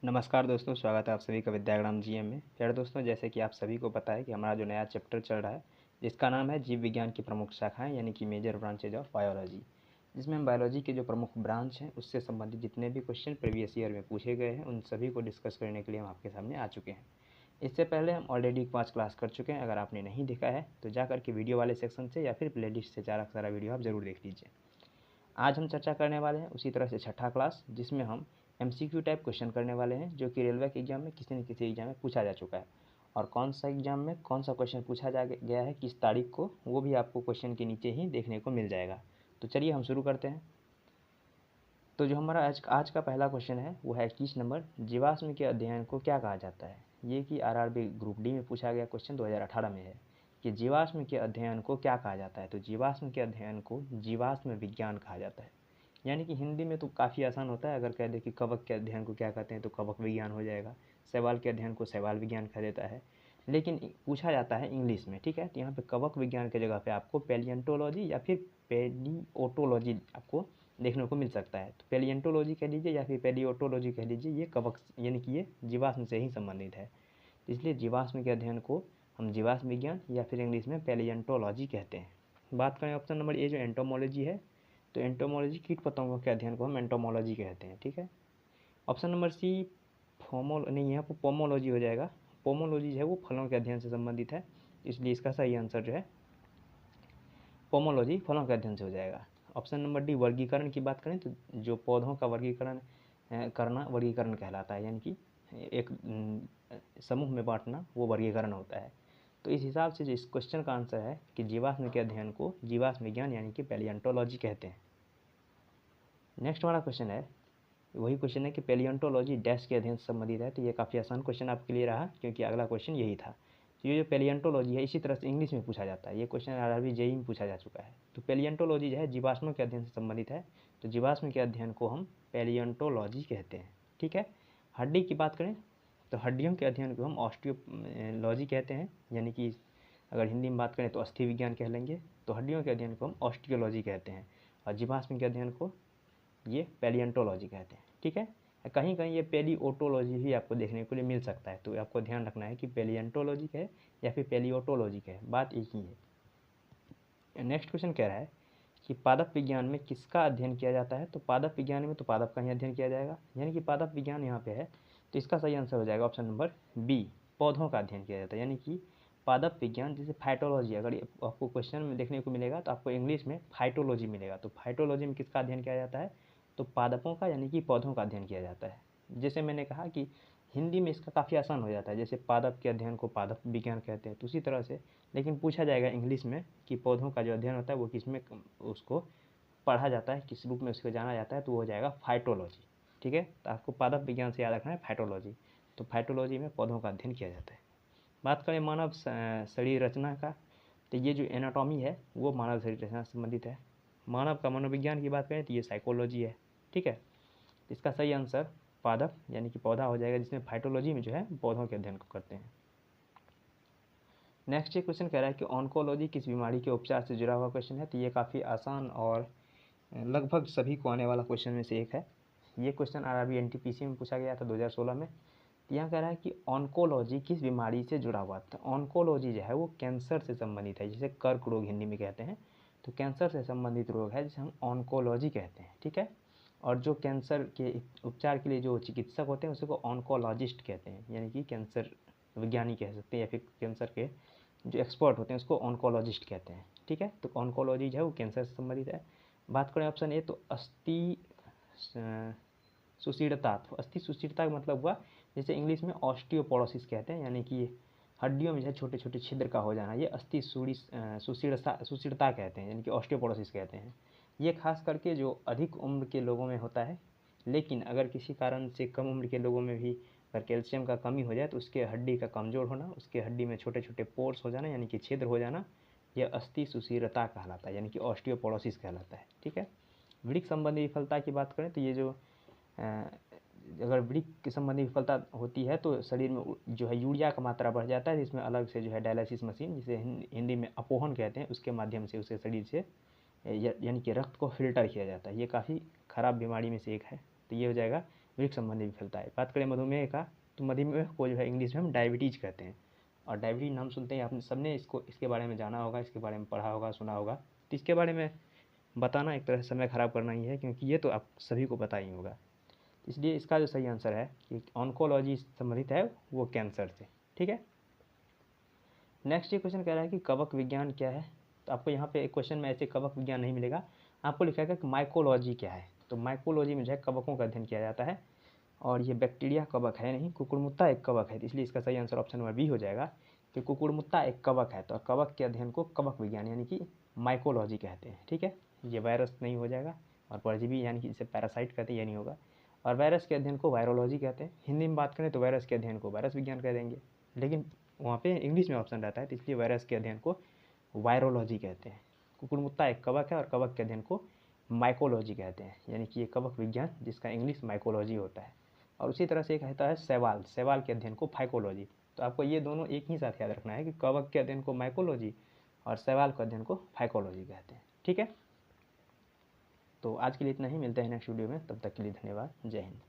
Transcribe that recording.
नमस्कार दोस्तों, स्वागत है आप सभी का विद्याग्राम जीएम में। प्यारे दोस्तों, जैसे कि आप सभी को पता है कि हमारा जो नया चैप्टर चल रहा है जिसका नाम है जीव विज्ञान की प्रमुख शाखाएं यानी कि मेजर ब्रांचेज ऑफ बायोलॉजी, जिसमें हम बायोलॉजी के जो प्रमुख ब्रांच हैं उससे संबंधित जितने भी क्वेश्चन प्रीवियस ईयर में पूछे गए हैं उन सभी को डिस्कस करने के लिए हम आपके सामने आ चुके हैं। इससे पहले हम ऑलरेडी 5 क्लास कर चुके हैं। अगर आपने नहीं देखा है तो जा करके वीडियो वाले सेक्शन से या फिर प्लेलिस्ट से सारा वीडियो आप ज़रूर देख लीजिए। आज हम चर्चा करने वाले हैं उसी तरह से छठा क्लास, जिसमें हम एमसीक्यू टाइप क्वेश्चन करने वाले हैं जो कि रेलवे के एग्जाम में किसी न किसी एग्जाम में पूछा जा चुका है। और कौन सा एग्जाम में कौन सा क्वेश्चन पूछा जा गया है किस तारीख को, वो भी आपको क्वेश्चन के नीचे ही देखने को मिल जाएगा। तो चलिए हम शुरू करते हैं। तो जो हमारा आज का पहला क्वेश्चन है वो है 21 नंबर, जीवाश्म के अध्ययन को क्या कहा जाता है। ये कि आरआरबी ग्रुप डी में पूछा गया क्वेश्चन 2018 में है कि जीवाश्म के अध्ययन को क्या कहा जाता है। तो जीवाश्म के अध्ययन को जीवाश्म विज्ञान कहा जाता है। यानी कि हिंदी में तो काफ़ी आसान होता है, अगर कह दे कि कवक के अध्ययन को क्या कहते हैं तो कवक विज्ञान हो जाएगा, शैवाल के अध्ययन को शैवाल विज्ञान कहा देता है। लेकिन पूछा जाता है इंग्लिश में, ठीक है। तो यहाँ पे कवक विज्ञान की जगह पे आपको पैलियंटोलॉजी या फिर पेलियोटोलॉजी आपको देखने को मिल सकता है। तो पैलियंटोलॉजी कह लीजिए या फिर पेलियोटोलॉजी कह लीजिए, ये कवक यानी कि ये जीवाश्म से ही संबंधित है। इसलिए जीवाश्म के अध्ययन को हम जीवाश्म विज्ञान या फिर इंग्लिश में पैलियंटोलॉजी कहते हैं। बात करें ऑप्शन नंबर ए जो एंटोमोलॉजी है, तो एंटोमोलॉजी कीट पतंगों के अध्ययन को हम एंटोमोलॉजी कहते हैं, ठीक है। ऑप्शन नंबर सी यहाँ पर पोमोलॉजी हो जाएगा। पोमोलॉजी जो है वो फलों के अध्ययन से संबंधित है, इसलिए इसका सही आंसर जो है पोमोलॉजी फलों के अध्ययन से हो जाएगा। ऑप्शन नंबर डी वर्गीकरण की बात करें तो जो पौधों का वर्गीकरण करना वर्गीकरण कहलाता है, यानी कि एक समूह में बांटना वो वर्गीकरण होता है। तो इस हिसाब से जो इस क्वेश्चन का आंसर है कि जीवाश्म के अध्ययन को जीवाश्म विज्ञान यानी कि पैलियंटोलॉजी कहते हैं। नेक्स्ट वाला क्वेश्चन है, वही क्वेश्चन है कि पैलियंटोलॉजी डैश के अध्ययन से संबंधित है। तो ये काफ़ी आसान क्वेश्चन आपके लिए रहा क्योंकि अगला क्वेश्चन यही था। तो ये जो पैलियंटोलॉजी है इसी तरह से इंग्लिश में पूछा जाता है। ये क्वेश्चन आरआरबी जेईई में पूछा जा चुका है। तो पैलियंटोलॉजी जो है जीवाश्मों के अध्ययन से संबंधित है, तो जीवाश्म के अध्ययन को हम पैलियंटोलॉजी कहते हैं, ठीक है। हड्डी की बात करें तो हड्डियों के अध्ययन को हम ऑस्टियोलॉजी कहते हैं, यानी कि अगर हिंदी में बात करें तो अस्थि विज्ञान कह लेंगे। तो हड्डियों के अध्ययन को हम ऑस्टियोलॉजी कहते हैं और जीवाश्म के अध्ययन को ये पैलियंटोलॉजी कहते हैं, ठीक है। कहीं कहीं ये पेलियोटोलॉजी भी आपको देखने को लिए मिल सकता है, तो आपको ध्यान रखना है कि पैलियंटोलॉजी का है या फिर पेलियोटोलॉजी का है, बात एक ही है। नेक्स्ट क्वेश्चन कह रहा है कि पादप विज्ञान में किसका अध्ययन किया जाता है। तो पादप विज्ञान में तो पादप का ही अध्ययन किया जाएगा, यानी कि पादप विज्ञान यहाँ पे है, तो इसका सही आंसर हो जाएगा ऑप्शन नंबर बी, पौधों का अध्ययन किया जाता है। यानी कि पादप विज्ञान जैसे फाइटोलॉजी, अगर आपको क्वेश्चन में देखने को मिलेगा तो आपको इंग्लिश में फाइटोलॉजी मिलेगा। तो फाइटोलॉजी में किसका अध्ययन किया जाता है, तो पादपों का यानी कि पौधों का अध्ययन किया जाता है। जैसे मैंने कहा कि हिंदी में इसका काफ़ी आसान हो जाता है, जैसे पादप के अध्ययन को पादप विज्ञान कहते हैं, तो उसी तरह से लेकिन पूछा जाएगा इंग्लिश में कि पौधों का जो अध्ययन होता है वो किस में उसको पढ़ा जाता है, किस रूप में उसको जाना जाता है, तो वो हो जाएगा फाइटोलॉजी, ठीक है। तो आपको पादप विज्ञान से याद रखना है फाइटोलॉजी। तो फाइटोलॉजी में पौधों का अध्ययन किया जाता है। बात करें मानव शरीर रचना का, तो ये जो एनाटॉमी है वो मानव शरीर रचना से संबंधित है। मानव का मनोविज्ञान की बात करें तो ये साइकोलॉजी है, ठीक है। इसका सही आंसर पादप यानी कि पौधा हो जाएगा, जिसमें फाइटोलॉजी में जो है पौधों के अध्ययन को करते हैं। नेक्स्ट ये क्वेश्चन कह रहा है कि ऑन्कोलॉजी किस बीमारी के उपचार से जुड़ा हुआ क्वेश्चन है। तो ये काफ़ी आसान और लगभग सभी को आने वाला क्वेश्चन में से एक है। ये क्वेश्चन आरआरबी एनटीपीसी में पूछा गया था 2016 में। तो यहाँ कह रहा है कि ऑन्कोलॉजी किस बीमारी से जुड़ा हुआ था। ऑन्कोलॉजी जो है वो कैंसर से संबंधित है, जिसे कर्क रोग हिंदी में कहते हैं। तो कैंसर से संबंधित रोग है जिसे हम ऑन्कोलॉजी कहते हैं, ठीक है। और जो कैंसर के उपचार के लिए जो चिकित्सक होते हैं उसी को ऑन्कोलॉजिस्ट कहते हैं, यानी कि कैंसर विज्ञानी कह सकते हैं या फिर कैंसर के जो एक्सपर्ट होते हैं उसको ऑन्कोलॉजिस्ट कहते हैं, ठीक है। तो ऑन्कोलॉजी जो है वो कैंसर से संबंधित है। बात करें ऑप्शन ए तो अस्थि सुशीर्णता। तो अस्थि सुशीर्णता का मतलब हुआ जैसे इंग्लिश में ऑस्टियोपोरोसिस कहते हैं, यानी कि हड्डियों में जो छोटे छोटे छिद्र का हो जाना, ये अस्थि सुशीर्णता कहते हैं, यानी कि ऑस्टियोपोरोसिस कहते हैं। ये खास करके जो अधिक उम्र के लोगों में होता है, लेकिन अगर किसी कारण से कम उम्र के लोगों में भी अगर कैल्शियम का कमी हो जाए तो उसके हड्डी का कमज़ोर होना, उसके हड्डी में छोटे छोटे पोर्स हो जाना यानी कि छिद्र हो जाना, यह अस्थि सुशीर्णता कहलाता है, यानी कि ऑस्टियोपोरोसिस कहलाता है, ठीक है। वृक्क संबंधी विफलता की बात करें तो ये जो अगर वृक्क संबंधी विफलता होती है तो शरीर में जो है यूरिया का मात्रा बढ़ जाता है, जिसमें अलग से जो है डायलिसिस मशीन, जिसे हिंदी में अपोहन कहते हैं, उसके माध्यम से उसके शरीर से यानी कि रक्त को फिल्टर किया जाता है। ये काफ़ी ख़राब बीमारी में से एक है। तो ये हो जाएगा वृक्क संबंधी भी फैलता है। बात करें मधुमेह का, तो मधुमेह को जो है इंग्लिश में हम डायबिटीज़ कहते हैं। और डायबिटीज़ नाम सुनते ही आपने सबने इसके बारे में जाना होगा, इसके बारे में पढ़ा होगा, सुना होगा। तो इसके बारे में बताना एक तरह से समय ख़राब करना ही है, क्योंकि ये तो आप सभी को पता ही होगा। इसलिए इसका जो सही आंसर है कि ऑन्कोलॉजी संबंधित है वो कैंसर से। ठीक है। नेक्स्ट ये क्वेश्चन कह रहा है कि कवक विज्ञान क्या है। तो आपको यहाँ पे एक क्वेश्चन में ऐसे कवक विज्ञान नहीं मिलेगा, आपको लिखा है कि माइकोलॉजी क्या है। तो माइकोलॉजी में जो है कवकों का अध्ययन किया जाता है, और ये बैक्टीरिया कवक है नहीं, कुकुरमुत्ता एक कवक है। इसलिए इसका सही आंसर ऑप्शन नंबर बी हो जाएगा कि कुकुरमुत्ता एक कवक है। तो कवक के अध्ययन को कवक विज्ञान यानी कि माइकोलॉजी कहते हैं। ठीक है, ये वायरस नहीं हो जाएगा, और परजीवी यानी कि इसे पैरासाइट कहते हैं, ये नहीं होगा। और वायरस के अध्ययन को वायरोलॉजी कहते हैं। हिंदी में बात करें तो वायरस के अध्ययन को वायरस विज्ञान कह देंगे, लेकिन वहाँ पे इंग्लिश में ऑप्शन रहता है, तो इसलिए वायरस के अध्ययन को वायरोलॉजी कहते हैं। कुकुरमुत्ता एक कवक है और कवक के अध्ययन को माइकोलॉजी कहते हैं, यानी कि ये कवक विज्ञान जिसका इंग्लिश माइकोलॉजी होता है। और उसी तरह से एक कहता है शैवाल, शैवाल के अध्ययन को फाइकोलॉजी। तो आपको ये दोनों एक ही साथ याद रखना है कि कवक के अध्ययन को माइकोलॉजी और शैवाल के अध्ययन को फाइकोलॉजी कहते हैं। ठीक है, तो आज के लिए इतना ही, मिलते हैं नेक्स्ट वीडियो में, तब तक के लिए धन्यवाद, जय हिंद।